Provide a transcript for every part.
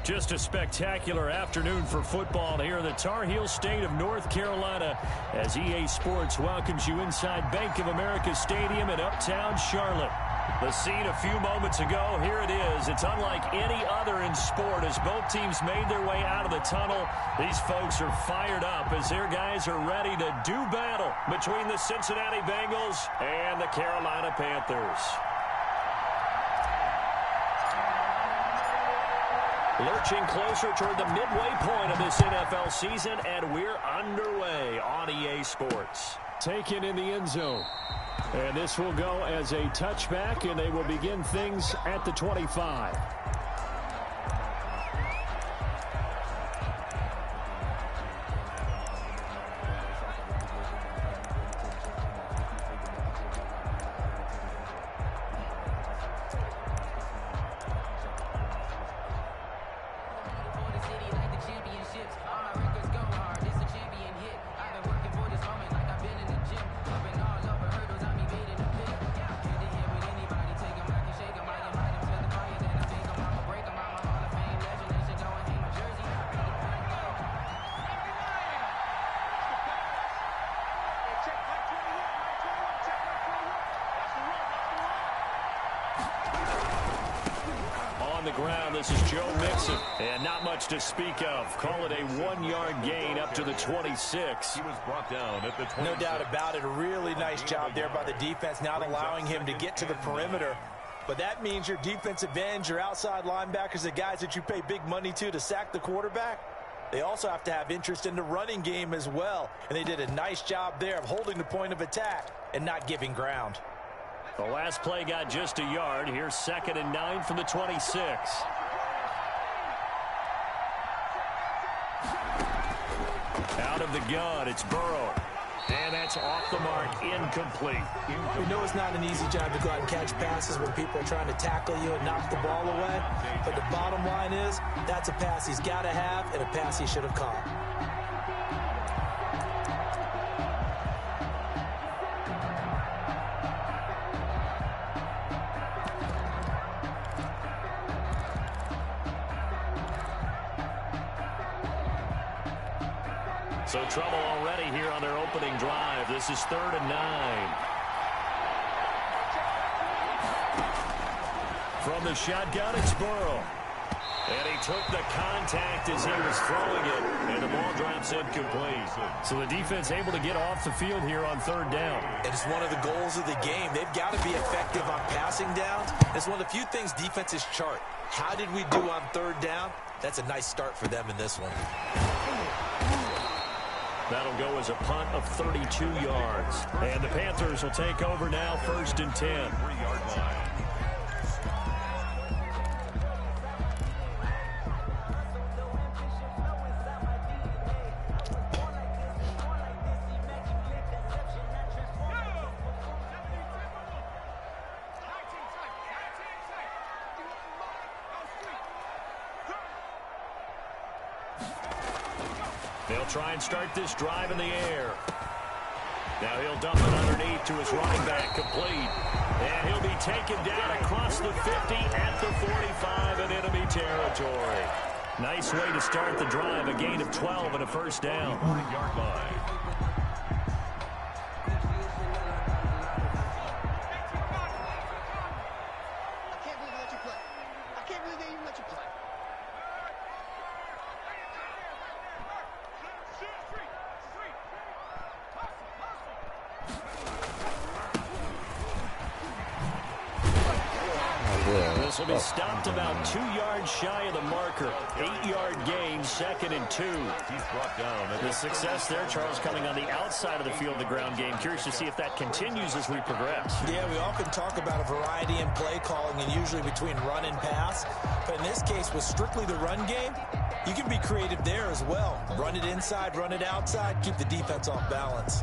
Just a spectacular afternoon for football here in the Tar Heel state of North Carolina as EA Sports welcomes you inside Bank of America Stadium in Uptown Charlotte. The scene a few moments ago, here it is. It's unlike any other in sport as both teams made their way out of the tunnel. These folks are fired up as their guys are ready to do battle between the Cincinnati Bengals and the Carolina Panthers. Lurching closer toward the midway point of this NFL season, and we're underway on EA Sports. Taken in the end zone. And this will go as a touchback, and they will begin things at the 25. On the ground, this is Joe Mixon, and not much to speak of. Call it a 1-yard gain up to the 26. He was brought down at the 26. No doubt about it. A really nice job there by the defense, not allowing him to get to the perimeter. But that means your defensive ends, your outside linebackers, the guys that you pay big money to sack the quarterback, they also have to have interest in the running game as well. And they did a nice job there of holding the point of attack and not giving ground. The last play got just a yard. Here's 2nd and 9 from the 26. Out of the gun, it's Burrow. And that's off the mark, incomplete. We know it's not an easy job to go out and catch passes when people are trying to tackle you and knock the ball away. But the bottom line is, that's a pass he's got to have and a pass he should have caught. So trouble already here on their opening drive. This is 3rd and 9. From the shotgun, it's Burrow. And he took the contact as he was throwing it, and the ball drops incomplete. So the defense able to get off the field here on 3rd down. It's one of the goals of the game. They've got to be effective on passing downs. It's one of the few things defenses chart. How did we do on 3rd down? That's a nice start for them in this one. That'll go as a punt of 32 yards. And the Panthers will take over now, 1st and 10. 3-yard line. They'll try and start this drive in the air. Now he'll dump it underneath to his running back, complete. And he'll be taken down across the 50 at the 45 in enemy territory. Nice way to start the drive, a gain of 12 and a 1st down. 1-yard line. This will be stopped about 2 yards shy of the marker. 8-yard gain, 2nd and 2. He's brought down. The success there, Charles, coming on the outside of the field, the ground game. Curious to see if that continues as we progress. Yeah, we often talk about a variety in play calling and usually between run and pass. But in this case, with strictly the run game, you can be creative there as well. Run it inside, run it outside, keep the defense off balance.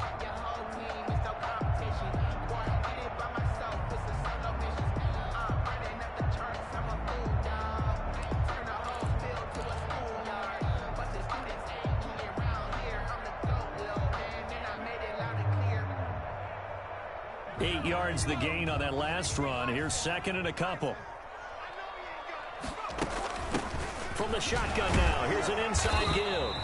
Eight yards the gain on that last run. Here's 2nd and a couple. From From the shotgun now, here's an inside give.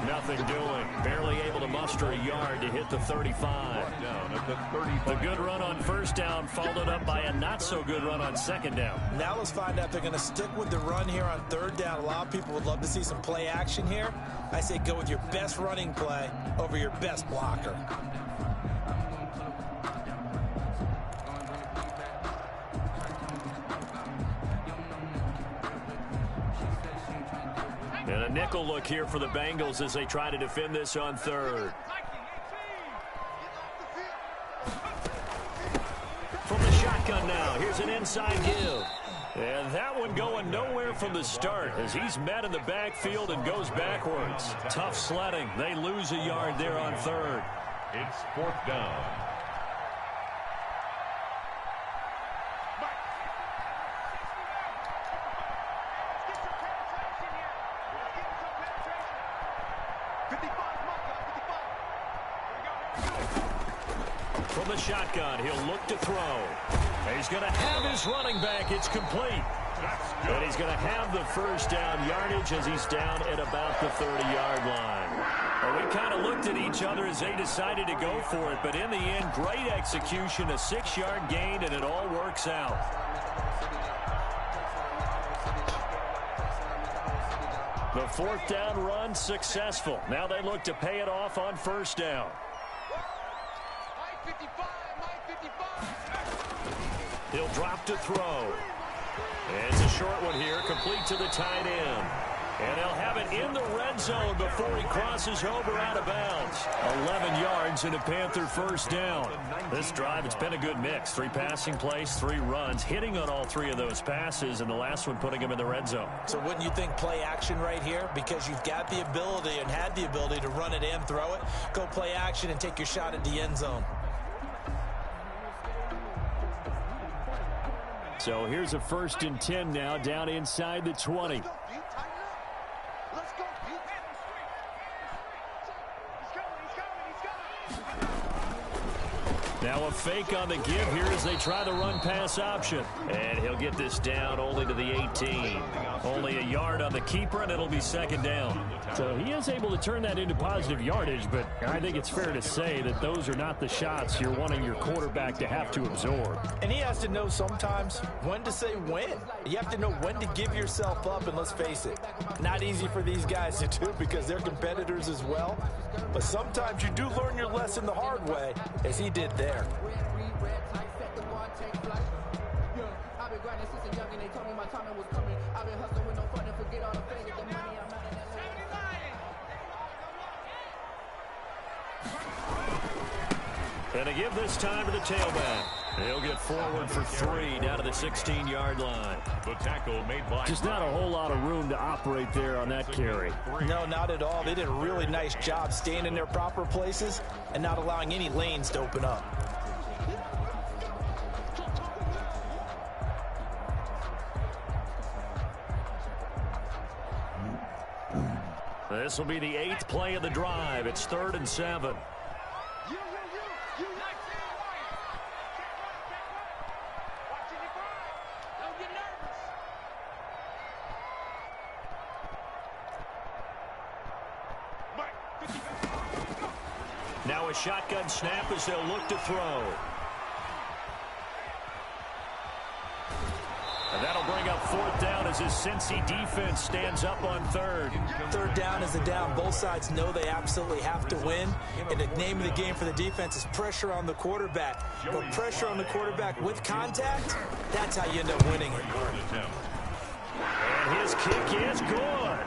Nothing doing. Barely able to muster a yard to hit the 35. Down at the 35. A good run on first down, followed up by a not-so-good run on second down. Now let's find out if they're going to stick with the run here on third down. A lot of people would love to see some play action here. I say go with your best running play over your best blocker. And a nickel look here for the Bengals as they try to defend this on third. From the shotgun now, here's an inside give. And that one going nowhere from the start as he's met in the backfield and goes backwards. Tough sledding. They lose a yard there on third. It's fourth down. From the shotgun, he'll look to throw. He's going to have his running back. It's complete. And he's going to have the first down yardage as he's down at about the 30-yard line. Well, we kind of looked at each other as they decided to go for it, but in the end, great execution, a 6-yard gain, and it all works out. The fourth down run successful. Now they look to pay it off on first down. He'll drop to throw. And it's a short one here, complete to the tight end. And they'll have it in the red zone before he crosses over out of bounds. 11 yards and a Panther first down. This drive, it's been a good mix. 3 passing plays, 3 runs, hitting on all 3 of those passes, and the last one putting him in the red zone. So wouldn't you think play action right here? Because you've got the ability and had the ability to run it and throw it. Go play action and take your shot at the end zone. So here's a 1st and 10 now, down inside the 20. Now a fake on the give here as they try the run-pass option. And he'll get this down only to the 18. Only a yard on the keeper, and it'll be 2nd down. So he is able to turn that into positive yardage, but I think it's fair to say that those are not the shots you're wanting your quarterback to have to absorb. And he has to know sometimes when to say when. You have to know when to give yourself up, and let's face it, not easy for these guys to do because they're competitors as well. But sometimes you do learn your lesson the hard way, as he did there. And a give this time to the tailback. He'll get forward for 3 down to the 16-yard line. The tackle made by just not a whole lot of room to operate there on that carry. No, not at all. They did a really nice job staying in their proper places and not allowing any lanes to open up. This will be the 8th play of the drive. It's 3rd and 7. Now a shotgun snap as they'll look to throw. And that'll bring up 4th down as his Cincy defense stands up on 3rd. 3rd down is a down. Both sides know they absolutely have to win. And the name of the game for the defense is pressure on the quarterback. But pressure on the quarterback with contact, that's how you end up winning it. And his kick is good.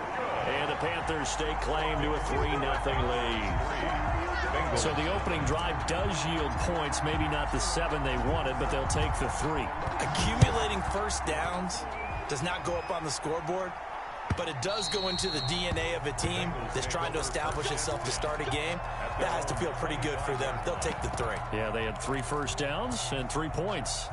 And the Panthers stake claim to a 3-0 lead. So the opening drive does yield points, maybe not the 7 they wanted, but they'll take the 3. Accumulating first downs does not go up on the scoreboard, but it does go into the DNA of a team that's trying to establish itself to start a game. That has to feel pretty good for them. They'll take the 3. Yeah, they had 3 first downs and 3 points.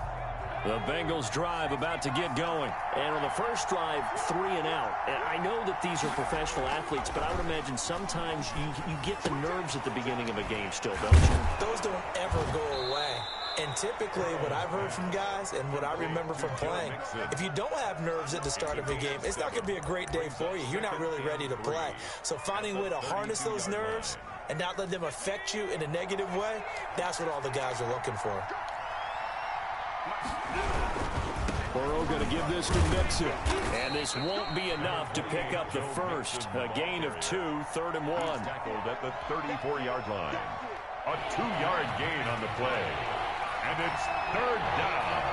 The Bengals drive about to get going. And on the first drive, 3 and out. And I know that these are professional athletes, but I would imagine sometimes you get the nerves at the beginning of a game still, don't you? Those don't ever go away. And typically what I've heard from guys and what I remember from playing, if you don't have nerves at the start of a game, it's not going to be a great day for you. You're not really ready to play. So finding a way to harness those nerves and not let them affect you in a negative way, that's what all the guys are looking for. Burrow going to give this to Mixon. And this won't be enough to pick up the first. A gain of 2, 3rd and 1. Tackled at the 34-yard line. A 2-yard gain on the play. And it's 3rd down.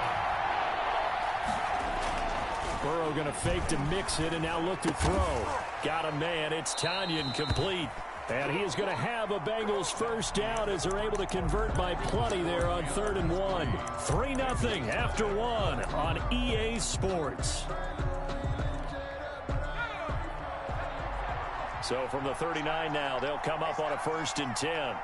Burrow going to fake to Mixon and now look to throw. Got a man. It's Tanyan complete. And he is going to have a Bengals first down as they're able to convert by plenty there on 3rd and 1. 3-0 after 1 on EA Sports. So from the 39 now, they'll come up on a 1st and 10.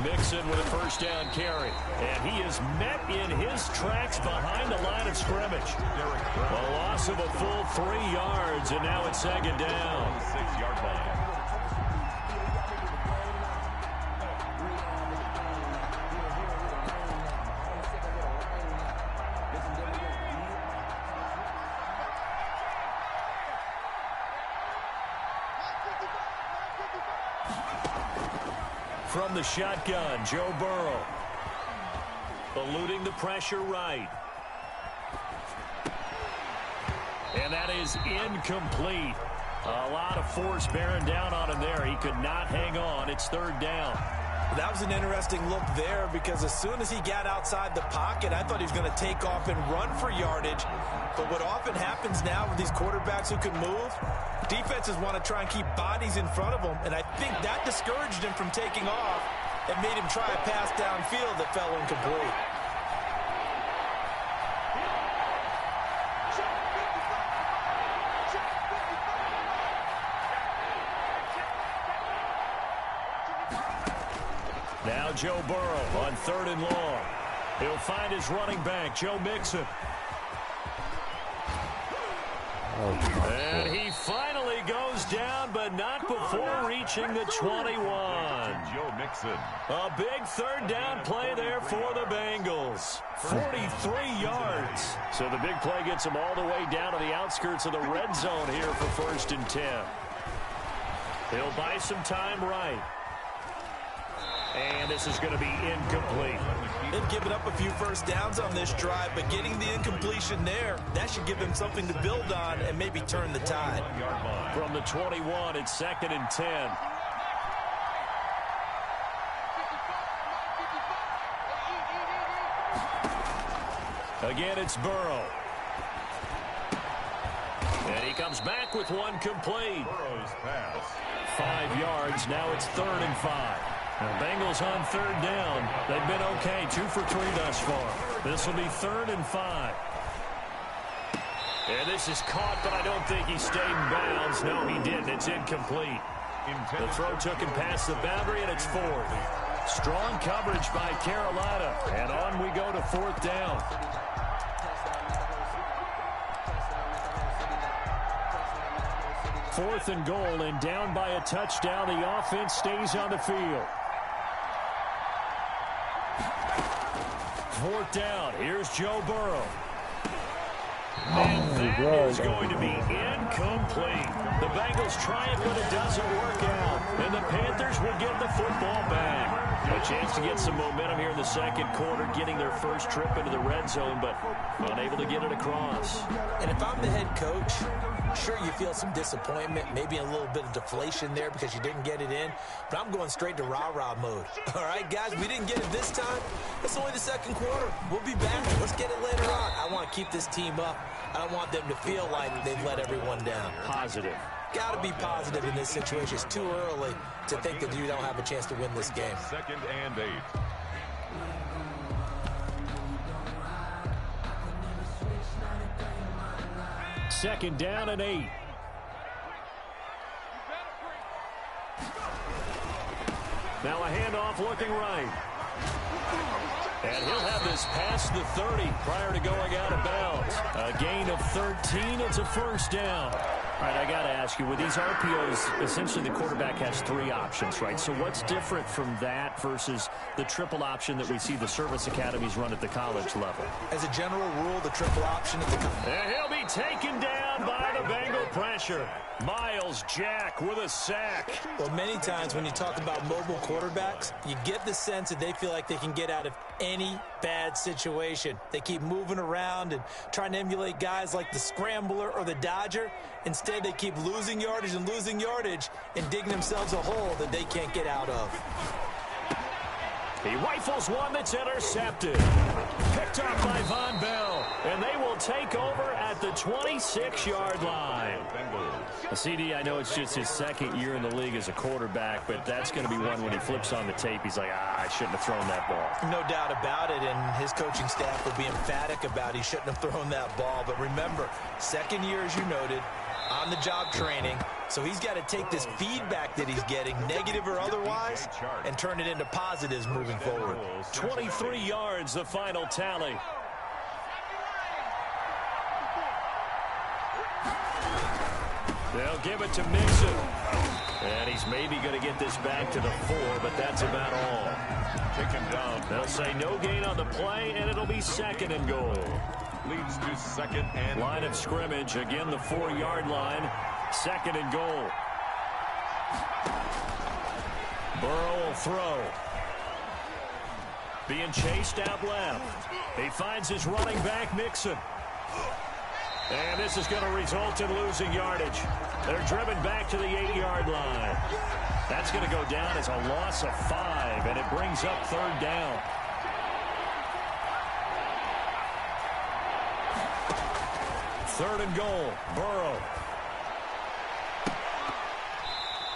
Mixon with a first down carry. And he is met in his tracks behind the line of scrimmage. A loss of a full 3 yards, and now it's 2nd down. 6-yard line. From the shotgun, Joe Burrow. Eluding the pressure right. And that is incomplete. A lot of force bearing down on him there. He could not hang on. It's 3rd down. That was an interesting look there because as soon as he got outside the pocket, I thought he was going to take off and run for yardage. But what often happens now with these quarterbacks who can move, defenses want to try and keep bodies in front of them, and I think that discouraged him from taking off and made him try a pass downfield that fell incomplete. Now Joe Burrow on 3rd and long. He'll find his running back, Joe Mixon. And he finally goes down, but not before reaching the 21. Joe Mixon. A big 3rd down play there for the Bengals. 43 yards. So the big play gets them all the way down to the outskirts of the red zone here for 1st and 10. He'll buy some time right. And this is going to be incomplete. They've given up a few first downs on this drive, but getting the incompletion there, that should give them something to build on and maybe turn the tide. From the 21, it's 2nd and 10. Again, it's Burrow. And he comes back with one complete. Burrow's pass. 5 yards. Now it's 3rd and 5. Now, Bengals on 3rd down. They've been okay, 2 for 3 thus far. This will be 3rd and 5. And this is caught, but I don't think he stayed in bounds. No, he didn't. It's incomplete. The throw took him past the boundary, and it's 4th. Strong coverage by Carolina. And on we go to 4th down. Fourth and goal, and down by a touchdown. The offense stays on the field. 4th down. Here's Joe Burrow. And that is going to be incomplete. The Bengals try it, but it doesn't work out. And the Panthers will get the football back. A chance to get some momentum here in the 2nd quarter, getting their first trip into the red zone, but unable to get it across. And if I'm the head coach, sure, you feel some disappointment, maybe a little bit of deflation there because you didn't get it in, but I'm going straight to rah-rah mode. All right, guys, we didn't get it this time. It's only the 2nd quarter. We'll be back. Let's get it later on. I want to keep this team up. I don't want them to feel like they've let everyone down. Positive. Got to be positive in this situation. It's too early to think that you don't have a chance to win this game. 2nd and 8. Second down and 8. Now a handoff looking right. And he'll have this past the 30 prior to going out of bounds. A gain of 13. It's a first down. All right, I got to ask ask you, with these RPOs, essentially the quarterback has 3 options, right? So what's different from that versus the triple option that we see the service academies run at the college level? As a general rule, the triple option at the college. And he'll be taken down by the Bengal pressure. Miles Jack with a sack. Well, many times when you talk about mobile quarterbacks, you get the sense that they feel like they can get out of any bad situation. They keep moving around and trying to emulate guys like the Scrambler or the Dodger. Instead, they keep losing yardage and digging themselves a hole that they can't get out of. He rifles one that's intercepted. Picked up by Von Bell. And they will take over at the 26-yard line. CD, I know it's just his second year in the league as a quarterback, but that's going to be one when he flips on the tape, he's like, I shouldn't have thrown that ball. No doubt about it, and his coaching staff will be emphatic about he shouldn't have thrown that ball. But remember, second year, as you noted, on-the-job training. So he's got to take this feedback that he's getting, negative or otherwise, and turn it into positives moving forward. 23 yards, the final tally. They'll give it to Mixon. And he's maybe going to get this back to the 4, but that's about all. Taken down. They'll say no gain on the play, and it'll be second and goal. Leads to second and line of scrimmage. Again, the 4-yard line. Second and goal. Burrow will throw. Being chased out left. He finds his running back, Mixon. And this is going to result in losing yardage. They're driven back to the 8-yard line. That's going to go down as a loss of 5, and it brings up third down. Third and goal, Burrow.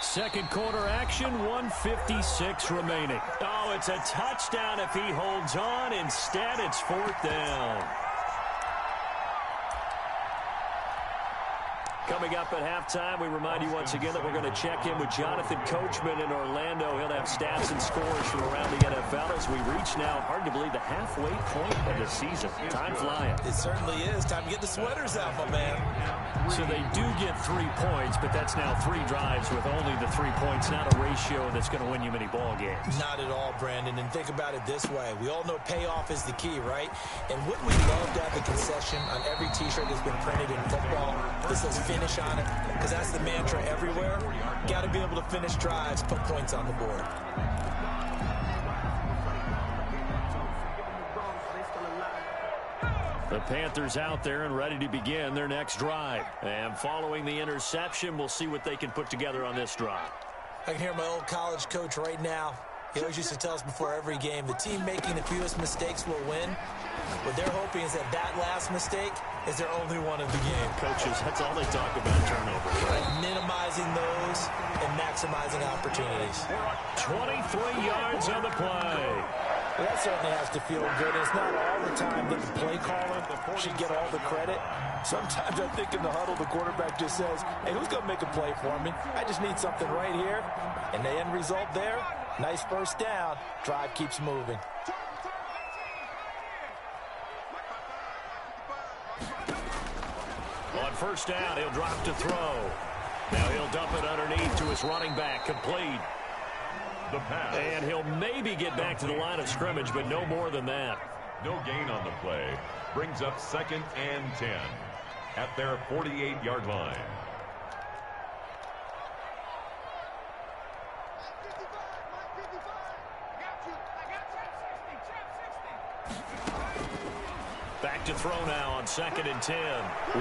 Second quarter action, 1:56 remaining. Oh, it's a touchdown if he holds on. Instead, it's fourth down. Coming up at halftime, we remind you once again that we're going to check in with Jonathan Coachman in Orlando. He'll have stats and scores from around the NFL as we reach now, hard to believe, the halfway point of the season. Time flying. It certainly is. Time to get the sweaters out, my man. So they do get 3 points, but that's now 3 drives with only the 3 points. Not a ratio that's going to win you many ball games. Not at all, Brandon. And think about it this way. We all know payoff is the key, right? And wouldn't we love to have the concession on every T-shirt that's been printed in football that says finish on it? Because that's the mantra everywhere. Got to be able to finish drives, put points on the board. The Panthers out there and ready to begin their next drive. And following the interception, we'll see what they can put together on this drive. I can hear my old college coach right now. He always used to tell us before every game, the team making the fewest mistakes will win. What they're hoping is that that last mistake is their only one of the game. Coaches, that's all they talk about, turnovers, right? Minimizing those and maximizing opportunities. 23 yards on the play. Well, that certainly has to feel good. It's not all the time that the play caller should get all the credit. Sometimes I think in the huddle, the quarterback just says, hey, who's going to make a play for me? I just need something right here. And the end result there, nice first down. Drive keeps moving. On first down, he'll drop to throw. Now he'll dump it underneath to his running back, complete. the pass. And he'll maybe get back to the line of scrimmage, but no more than that. No gain on the play. Brings up 2nd and 10 at their 48-yard line. Back to throw now on 2nd and 10.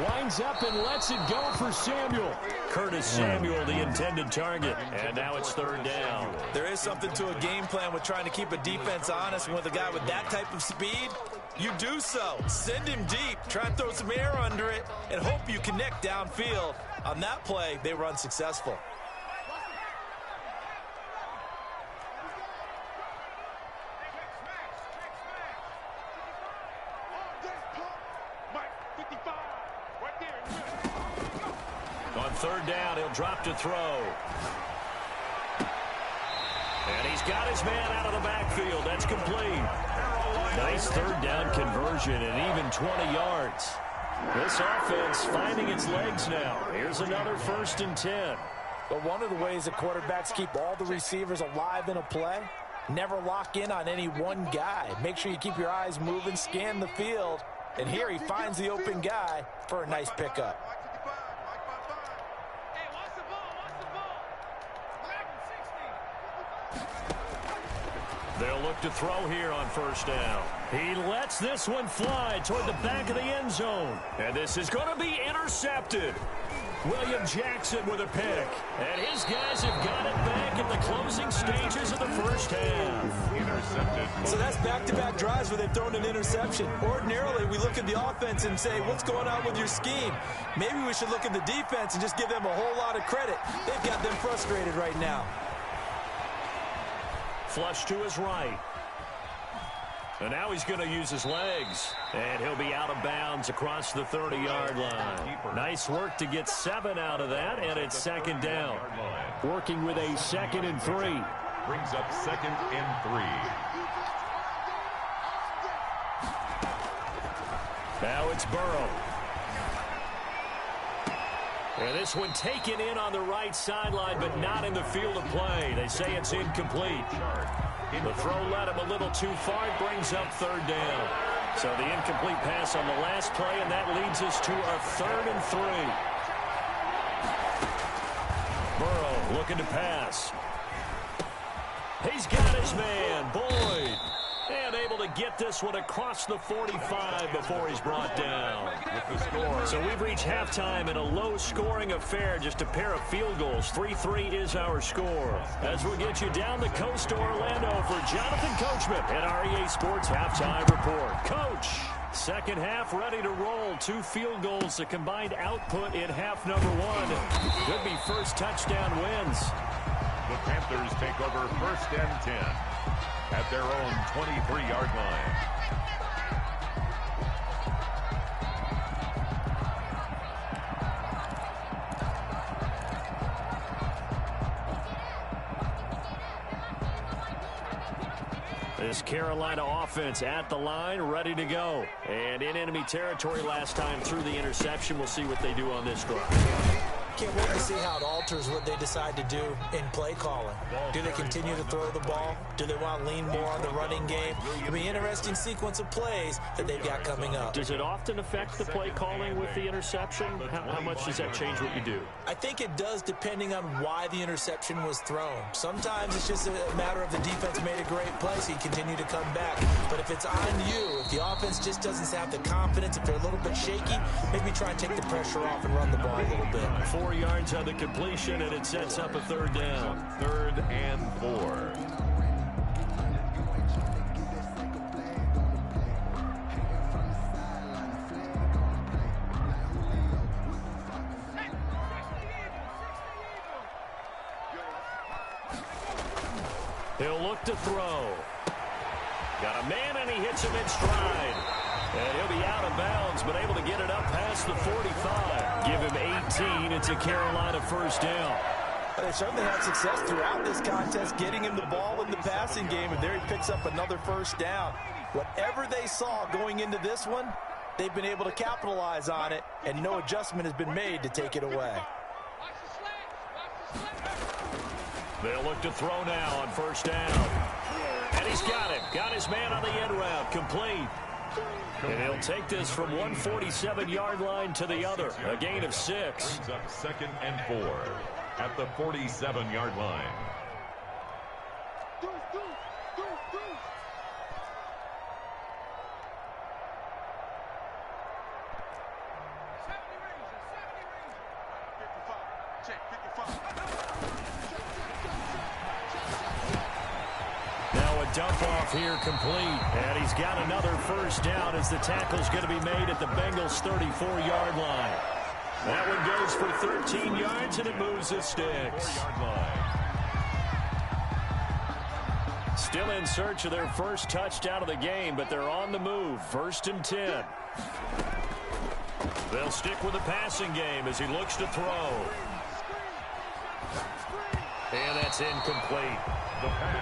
Winds up and lets it go for Samuel. Curtis Samuel, the intended target. And now it's 3rd down. There is something to a game plan with trying to keep a defense honest. And with a guy with that type of speed, you do so. Send him deep. Try and throw some air under it and hope you connect downfield. On that play, they were unsuccessful. On 3rd down, he'll drop to throw. And he's got his man out of the backfield. That's complete. Nice 3rd down conversion and even 20 yards. This offense finding its legs now. Here's another 1st and 10. But one of the ways that quarterbacks keep all the receivers alive in a play, never lock in on any one guy. Make sure you keep your eyes moving, scan the field. And here he finds the open guy for a nice pickup. They'll look to throw here on 1st down. He lets this one fly toward the back of the end zone. And this is going to be intercepted. William Jackson with a pick. And his guys have got it back at the closing stages of the 1st half. Intercepted. So that's back-to-back drives where they've thrown an interception. Ordinarily, we look at the offense and say, what's going on with your scheme? Maybe we should look at the defense and just give them a whole lot of credit. They've got them frustrated right now. Flush to his right. And now he's going to use his legs. And he'll be out of bounds across the 30-yard line. Nice work to get 7 out of that, and it's 2nd down. Working with a 2nd and 3. Brings up 2nd and 3. Now it's Burrow. And this one taken in on the right sideline, but not in the field of play. They say it's incomplete. The throw led him a little too far. It brings up 3rd down. So the incomplete pass on the last play, and that leads us to a 3rd and 3. Burrow looking to pass. He's got his man, Boyd. And able to get this one across the 45 before he's brought down. With the score. So we've reached halftime in a low-scoring affair, just a pair of field goals. 3-3 is our score. As we'll get you down the coast to Orlando for Jonathan Coachman at our EA Sports Halftime Report. Coach, 2nd half ready to roll. 2 field goals, the combined output in half number 1. Could be first touchdown wins. The Panthers take over 1st and 10 at their own 23-yard line. This Carolina offense at the line, ready to go. And in enemy territory last time through the interception. We'll see what they do on this drive. Can't wait to see how it alters what they decide to do in play calling. Do they continue to throw the ball? Do they want to lean more on the running game? It'll be an interesting sequence of plays that they've got coming up. Does it often affect the play calling with the interception? How much does that change what you do? I think it does, depending on why the interception was thrown. Sometimes it's just a matter of the defense made a great play, so you continue to come back. But if it's on you, if the offense just doesn't have the confidence, if they're a little bit shaky, maybe try and take the pressure off and run the ball a little bit. 4 yards on the completion, and it sets up a 3rd down. 3rd and 4. He'll look to throw. Got a man, and he hits him in stride. And he'll be out of bounds, but able to get it up past the 45. Give him 18. It's a Carolina 1st down. They certainly had success throughout this contest, getting him the ball in the passing game, and there he picks up another 1st down. Whatever they saw going into this one, they've been able to capitalize on it, and no adjustment has been made to take it away. They'll look to throw now on 1st down. And he's got it. Got his man on the end route. Complete. And he'll take this from 147-yard line to the other. A gain of 6. Brings up 2nd and 4 at the 47-yard line. Dump off here complete. And he's got another 1st down as the tackle's going to be made at the Bengals' 34-yard line. That one goes for 13 yards, and it moves the sticks. Still in search of their first touchdown of the game, but they're on the move. 1st and 10. They'll stick with the passing game as he looks to throw. And that's incomplete.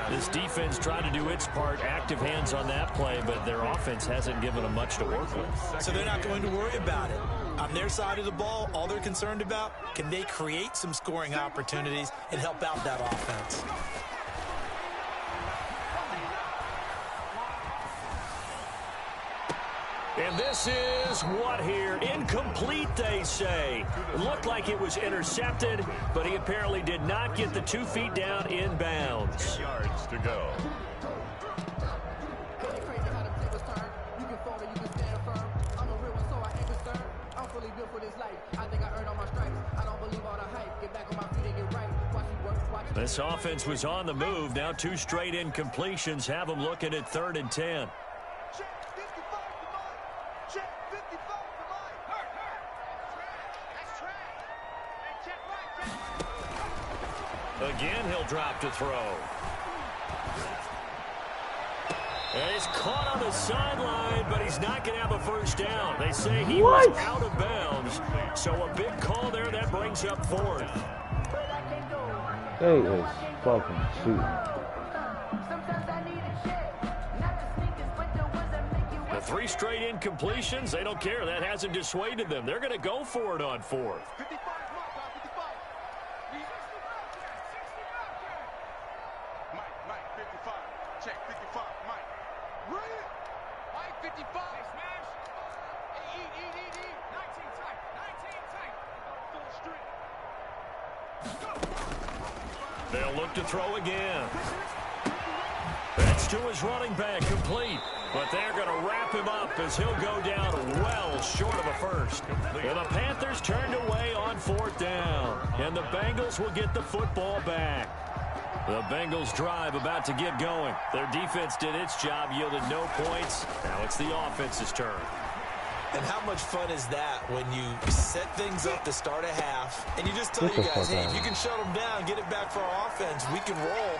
This defense tried to do its part, active hands on that play, but their offense hasn't given them much to work with. So they're not going to worry about it. On their side of the ball, all they're concerned about, can they create some scoring opportunities and help out that offense? And this is what here? Incomplete, they say. It looked like it was intercepted, but he apparently did not get the 2 feet down in bounds. Yards to go. This offense was on the move. Now 2 straight incompletions have them looking at 3rd and 10. Again, he'll drop to throw. And he's caught on the sideline, but he's not going to have a first down. They say he was out of bounds. So a big call there that brings up 4th. They is fucking cheating. The 3 straight incompletions, they don't care. That hasn't dissuaded them. They're going to go for it on 4th. They'll look to throw again. That's to his running back, complete. But they're going to wrap him up as he'll go down well short of a first. And the Panthers turned away on 4th down. And the Bengals will get the football back. The Bengals drive about to get going. Their defense did its job, yielded no points. Now it's the offense's turn. And how much fun is that when you set things up to start a half, and you just tell you guys, hey, if you can shut them down, get it back for our offense, we can roll.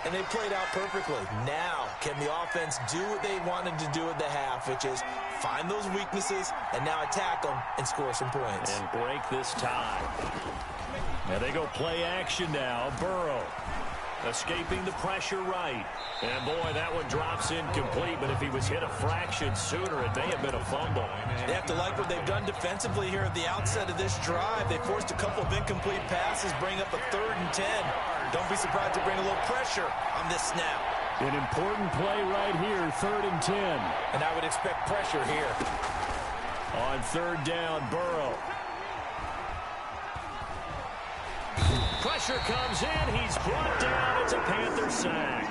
And they played out perfectly. Now, can the offense do what they wanted to do at the half, which is find those weaknesses and now attack them and score some points. And break this tie. Now they go play action now. Burrow escaping the pressure right. And, boy, that one drops incomplete, but if he was hit a fraction sooner, it may have been a fumble. They have to like what they've done defensively here at the outset of this drive. They forced a couple of incomplete passes, bring up a 3rd and 10. Don't be surprised to bring a little pressure on this snap. An important play right here, 3rd and 10. And I would expect pressure here. On 3rd down, Burrow. Pressure comes in. He's brought down. It's a Panther sack.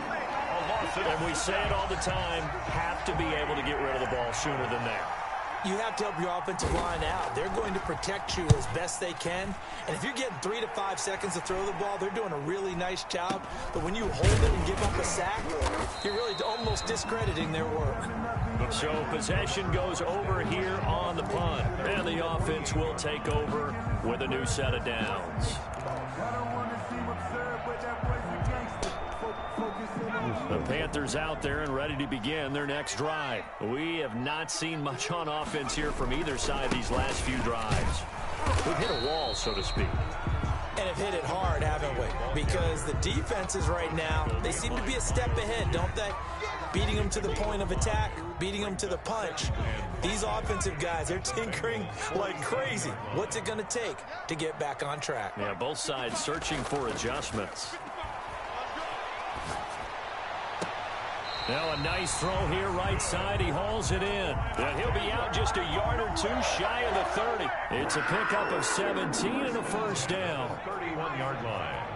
And we say it all the time, have to be able to get rid of the ball sooner than that. You have to help your offensive line out. They're going to protect you as best they can. And if you're getting 3 to 5 seconds to throw the ball, they're doing a really nice job. But when you hold it and give up a sack, you're really almost discrediting their work. So possession goes over here on the punt. And the offense will take over with a new set of downs. The Panthers out there and ready to begin their next drive. We have not seen much on offense here from either side these last few drives. We've hit a wall, so to speak. And have hit it hard, haven't we? Because the defenses right now, they seem to be a step ahead, don't they? Beating them to the point of attack, beating them to the punch. These offensive guys, they're tinkering like crazy. What's it going to take to get back on track? Yeah, both sides searching for adjustments. Now a nice throw here right side. He hauls it in. And he'll be out just a yard or two shy of the 30. It's a pickup of 17 and a first down. 31-yard line.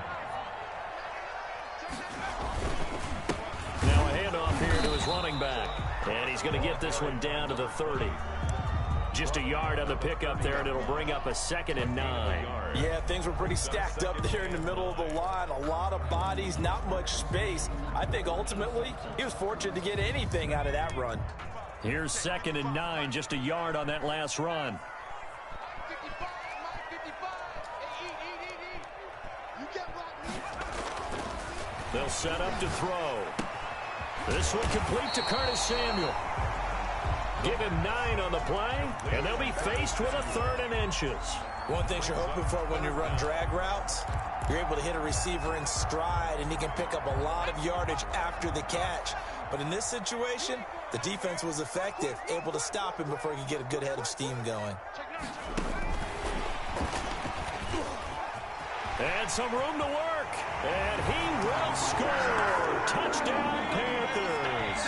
Now a handoff here to his running back. And he's going to get this one down to the 30. Just a yard on the pickup there, and it'll bring up a 2nd and 9. Yeah, things were pretty stacked up there in the middle of the line. A lot of bodies, not much space. I think ultimately he was fortunate to get anything out of that run. Here's 2nd and 9, just a yard on that last run. They'll set up to throw. This one complete to Curtis Samuel. Give him 9 on the play, and they'll be faced with a 3rd and inches. One thing you're hoping for when you run drag routes, You're able to hit a receiver in stride, and he can pick up a lot of yardage after the catch. But in this situation, the defense was effective, able to stop him before he could get a good head of steam going. And some room to work. And he will score. Touchdown, Panthers.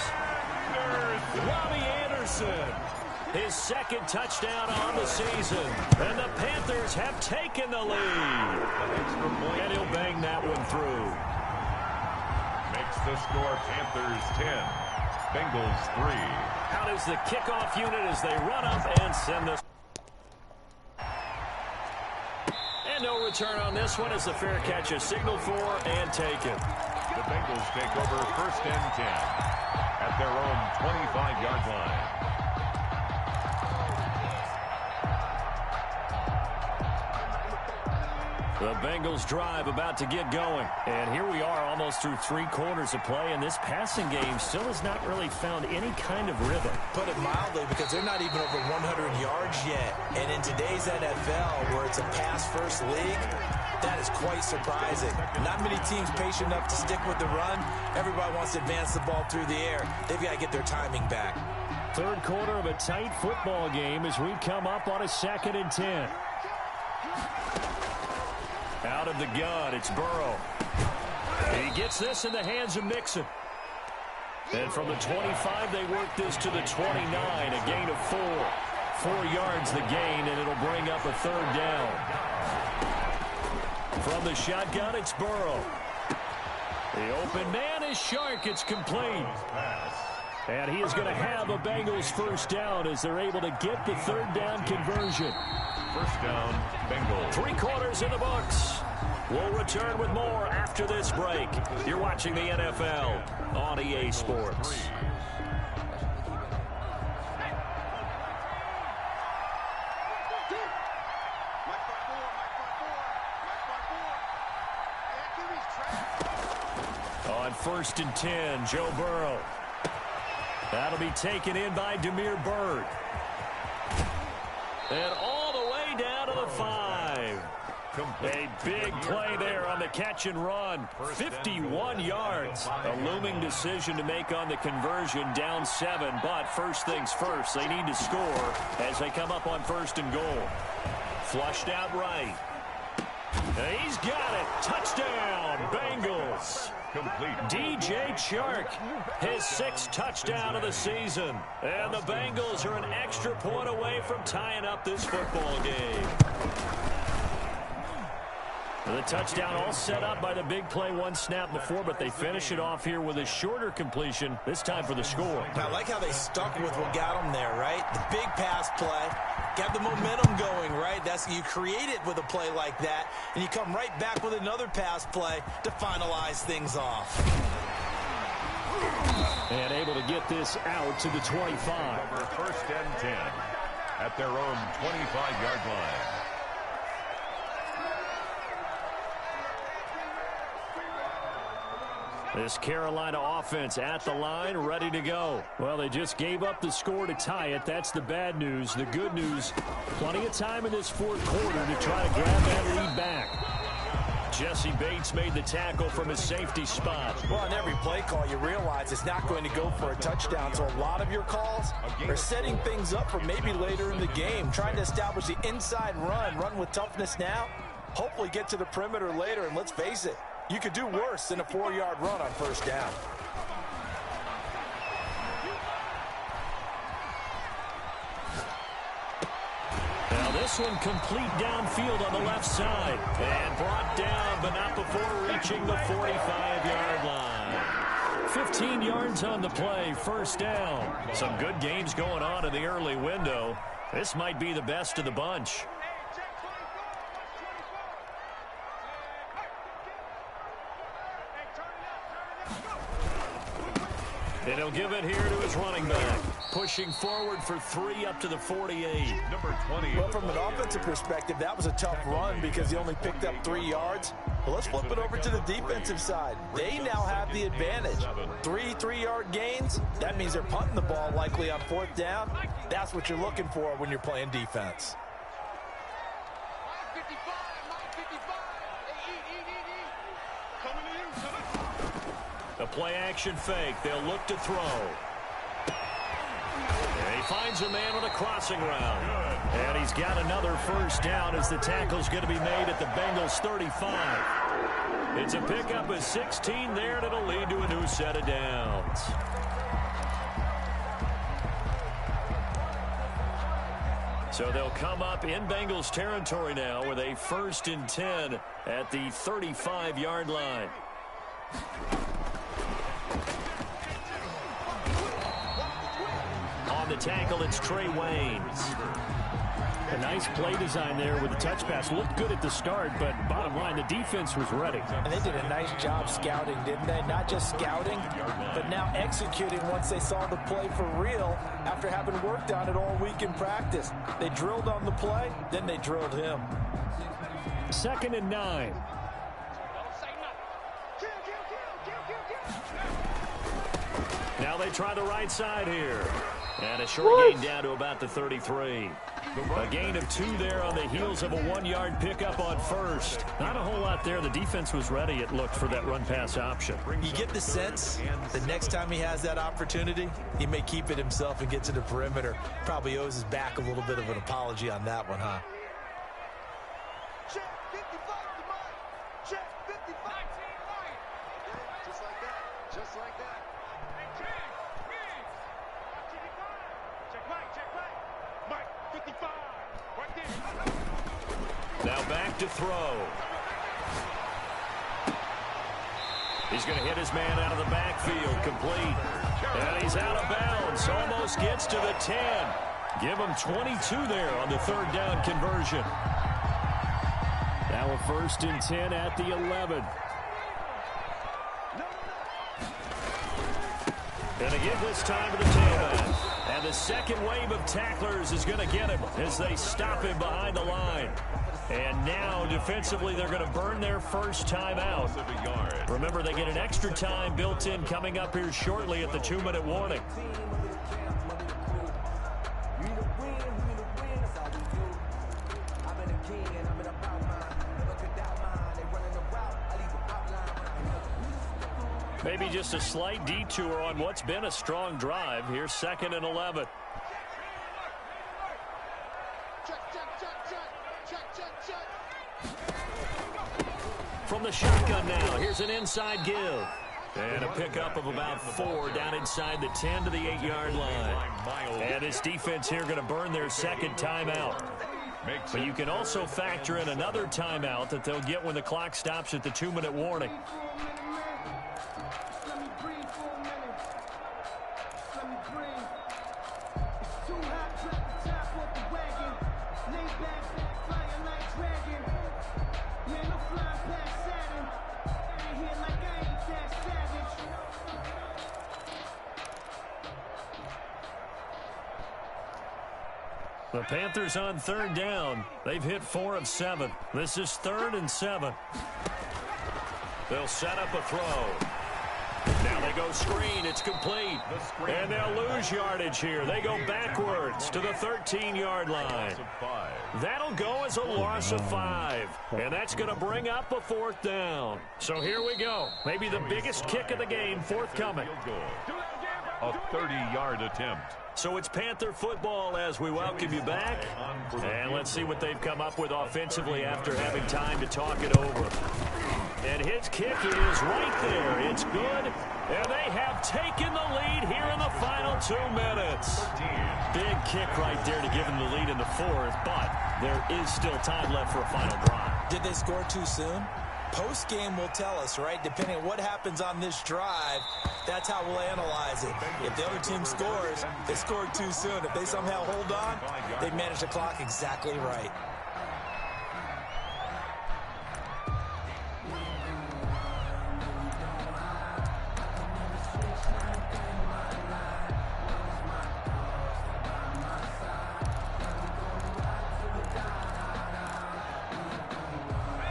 Robbie Anderson. His second touchdown on the season. And the Panthers have taken the lead. And he'll bang that one through. Makes the score Panthers 10, Bengals 3. Out is the kickoff unit as they run up and send this. And no return on this one as the fair catch is signaled for and taken. The Bengals take over 1st and 10 at their own 25-yard line. The Bengals drive about to get going. And here we are almost through 3 quarters of play, and this passing game still has not really found any kind of rhythm. Put it mildly, because they're not even over 100 yards yet. And in today's NFL, where it's a pass-first league, that is quite surprising. Not many teams patient enough to stick with the run. Everybody wants to advance the ball through the air. They've got to get their timing back. 3rd quarter of a tight football game as we come up on a 2nd and 10. Out of the gun, it's Burrow. He gets this in the hands of Mixon. And from the 25, they work this to the 29, a gain of 4. 4 yards the gain, and it'll bring up a 3rd down. From the shotgun, it's Burrow. The open man is Shark. It's complete. And he is going to have a Bengals 1st down as they're able to get the 3rd down conversion. 1st down, Bengals. 3 quarters in the books. We'll return with more after this break. You're watching the NFL on EA Sports. On 1st and 10, Joe Burrow. That'll be taken in by Damiere Byrd. And all the way down to the 5. A big play there on the catch and run. 51 yards. A looming decision to make on the conversion, down 7. But first things first, they need to score as they come up on 1st and goal. Flushed out right. And he's got it. Touchdown, Bengals. Complete. DJ Chark, his 6th touchdown of the season. And the Bengals are an extra point away from tying up this football game. The touchdown all set up by the big play 1 snap before, but they finish it off here with a shorter completion, this time for the score. I like how they stuck with what got them there, right? The big pass play, got the momentum going, right? That's you create it with a play like that, and you come right back with another pass play to finalize things off. And able to get this out to the 25. Over 1st and 10 at their own 25-yard line. This Carolina offense at the line, ready to go. Well, they just gave up the score to tie it. That's the bad news. The good news, plenty of time in this 4th quarter to try to grab that lead back. Jesse Bates made the tackle from his safety spot. Well, on every play call, you realize it's not going to go for a touchdown. So a lot of your calls are setting things up for maybe later in the game, trying to establish the inside run with toughness now, hopefully get to the perimeter later. And let's face it, you could do worse than a 4-yard run on 1st down. Now this one complete downfield on the left side. And brought down, but not before reaching the 45-yard line. 15 yards on the play, 1st down. Some good games going on in the early window. This might be the best of the bunch. And he'll give it here to his running back. Pushing forward for 3 up to the 48. Number 20. Well, from an offensive perspective, that was a tough run because he only picked up 3 yards. Well, let's flip it over to the defensive side. They now have the advantage. 3 3-yard gains. That means they're punting the ball likely on 4th down. That's what you're looking for when you're playing defense. A play-action fake. They'll look to throw. And he finds a man on a crossing route. And he's got another first down as the tackle's going to be made at the Bengals' 35. It's a pickup of 16 there, and it'll lead to a new set of downs. So they'll come up in Bengals territory now with a 1st and 10 at the 35-yard line. On the tackle, it's Trey Waynes. A nice play design there with the touch pass. Looked good at the start, but bottom line, the defense was ready. And they did a nice job scouting, didn't they? Not just scouting, but now executing once they saw the play for real after having worked on it all week in practice. They drilled on the play, then they drilled him. 2nd and 9. Now they try the right side here. And a short gain down to about the 33. A gain of 2 there on the heels of a 1-yard pickup on 1st. Not a whole lot there. The defense was ready, it looked, for that run-pass option. You get the sense that next time he has that opportunity, he may keep it himself and get to the perimeter. Probably owes his back a little bit of an apology on that one, huh? Check 55 to mine. Check 55. Just like that. Just like that. Now back to throw. He's going to hit his man out of the backfield, complete. And he's out of bounds, almost gets to the 10. Give him 22 there on the 3rd down conversion. Now a 1st and 10 at the 11. Going to give this time to the tailback. And the second wave of tacklers is going to get him as they stop him behind the line. And now, defensively, they're going to burn their first time out. Remember, they get an extra time built in coming up here shortly at the 2-minute warning. Maybe just a slight detour on what's been a strong drive. Here's 2nd and 11. From the shotgun now, here's an inside give. And a pickup of about 4 down inside the 10 to the 8-yard line. And this defense here going to burn their second timeout. But you can also factor in another timeout that they'll get when the clock stops at the 2-minute warning. The Panthers on 3rd down. They've hit 4 of 7. This is 3rd and 7. They'll set up a throw. Now they go screen. It's complete. And they'll lose yardage here. They go backwards to the 13-yard line. That'll go as a loss of 5. And that's going to bring up a 4th down. So here we go. Maybe the biggest kick of the game forthcoming. A 30-yard attempt. So it's Panther football as we welcome you back. And let's see what they've come up with offensively after having time to talk it over. And his kick is right there. It's good. And they have taken the lead here in the final 2 minutes. Big kick right there to give them the lead in the 4th. But there is still time left for a final drive. Did they score too soon? Post-game will tell us, right? Depending on what happens on this drive, that's how we'll analyze it. If the other team scores, they scored too soon. If they somehow hold on, they manage the clock exactly right.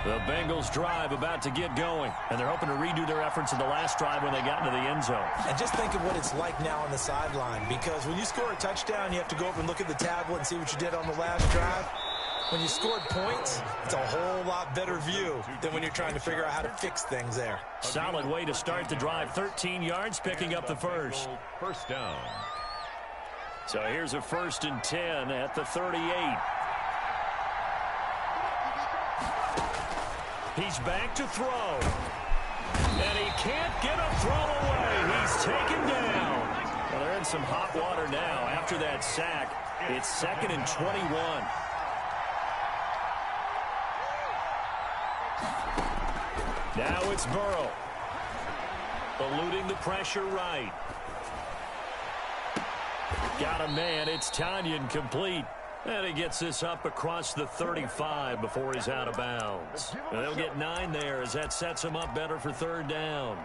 The Bengals drive about to get going, and they're hoping to redo their efforts in the last drive when they got into the end zone. And just think of what it's like now on the sideline, because when you score a touchdown, you have to go over and look at the tablet and see what you did on the last drive. When you scored points, it's a whole lot better view than when you're trying to figure out how to fix things there. Solid way to start the drive. 13 yards, picking up the first. First down. So here's a 1st and 10 at the 38. He's back to throw. And he can't get a throw away. He's taken down. Well, they're in some hot water now. After that sack, it's 2nd and 21. Now it's Burrow. Eluding the pressure right. Got a man. It's Tanyan complete. And he gets this up across the 35 before he's out of bounds. And they'll get 9 there as that sets him up better for 3rd down.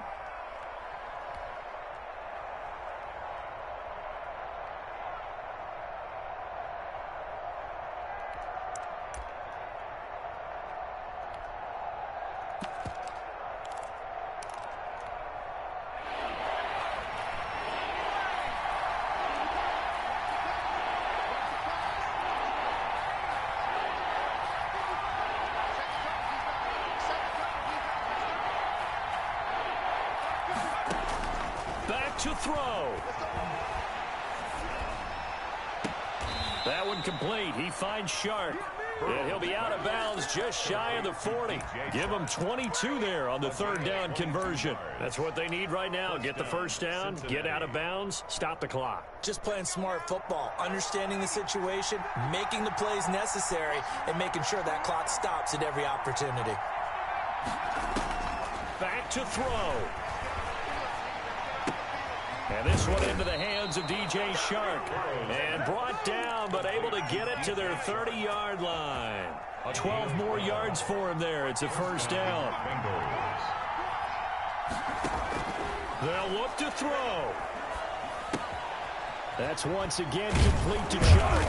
To throw. That one complete. He finds Shark. And he'll be out of bounds just shy of the 40. Give him 22 there on the 3rd down conversion. That's what they need right now. Get the 1st down, get out of bounds, stop the clock. Just playing smart football, understanding the situation, making the plays necessary, and making sure that clock stops at every opportunity. Back to throw. And this one into the hands of DJ Shark. And brought down, but able to get it to their 30-yard line. 12 more yards for him there. It's a 1st down. They'll look to throw. That's once again complete to Shark.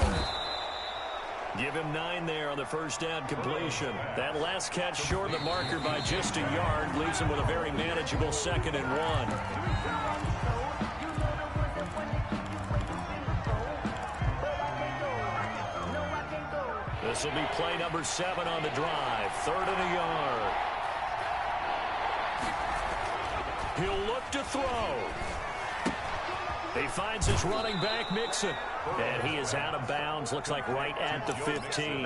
Give him 9 there on the 1st down completion. That last catch short of the marker by just a yard leaves him with a very manageable 2nd and 1. This will be play number 7 on the drive. 3rd and a yard. He'll look to throw. He finds his running back, Mixon. And he is out of bounds. Looks like right at the 15.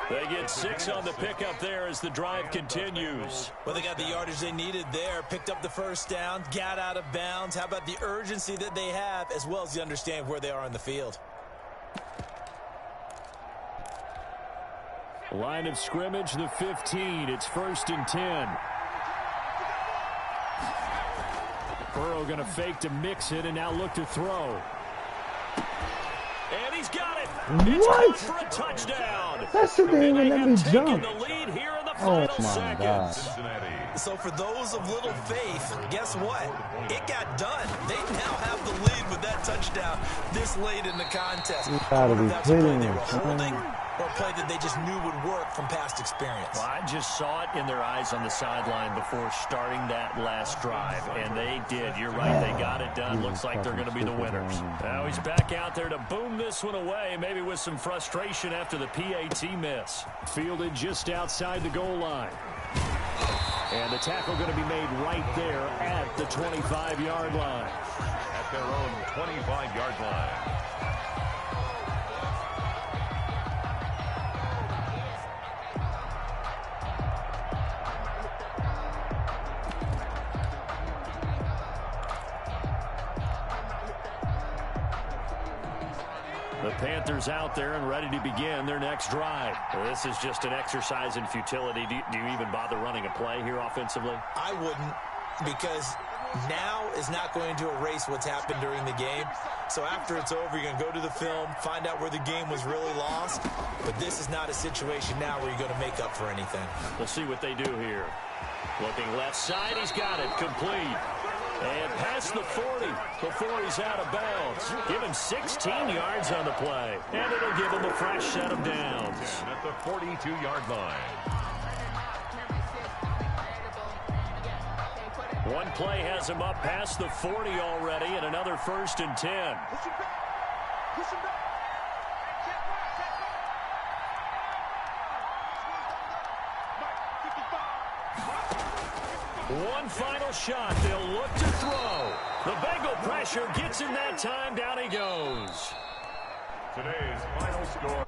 They get 6 on the pickup there as the drive continues. Well, they got the yardage they needed there. Picked up the 1st down. Got out of bounds. How about the urgency that they have as well as the understand where they are on the field? Line of scrimmage, the 15. It's 1st and 10. Burrow going to fake to mix it and now look to throw. And he's got it. It's What? for a touchdown. That's the thing, and let me jump. The lead here in the final seconds. So for those of little faith, guess what? It got done. They now have the lead with that touchdown this late in the contest. You gotta be kidding me. Or a play that they just knew would work from past experience. Well, I just saw it in their eyes on the sideline before starting that last drive, and they did. You're right, they got it done. Looks like they're going to be the winners. Now he's back out there to boom this one away, maybe with some frustration after the PAT miss. Fielded just outside the goal line. And the tackle going to be made right there at the 25-yard line. At their own 25-yard line. The Panthers out there and ready to begin their next drive. Well, this is just an exercise in futility. Do you even bother running a play here offensively? I wouldn't, because now is not going to erase what's happened during the game. So after it's over, you're going to go to the film, find out where the game was really lost. But this is not a situation now where you're going to make up for anything. We'll see what they do here. Looking left side, he's got it complete. And past the 40 before he's out of bounds. Give him 16 yards on the play. And it'll give him a fresh set of downs. At the 42-yard line. One play has him up past the 40 already, and another 1st and 10. One final shot. They'll look to throw. The Bengal pressure gets him that time. Down he goes. Today's final score.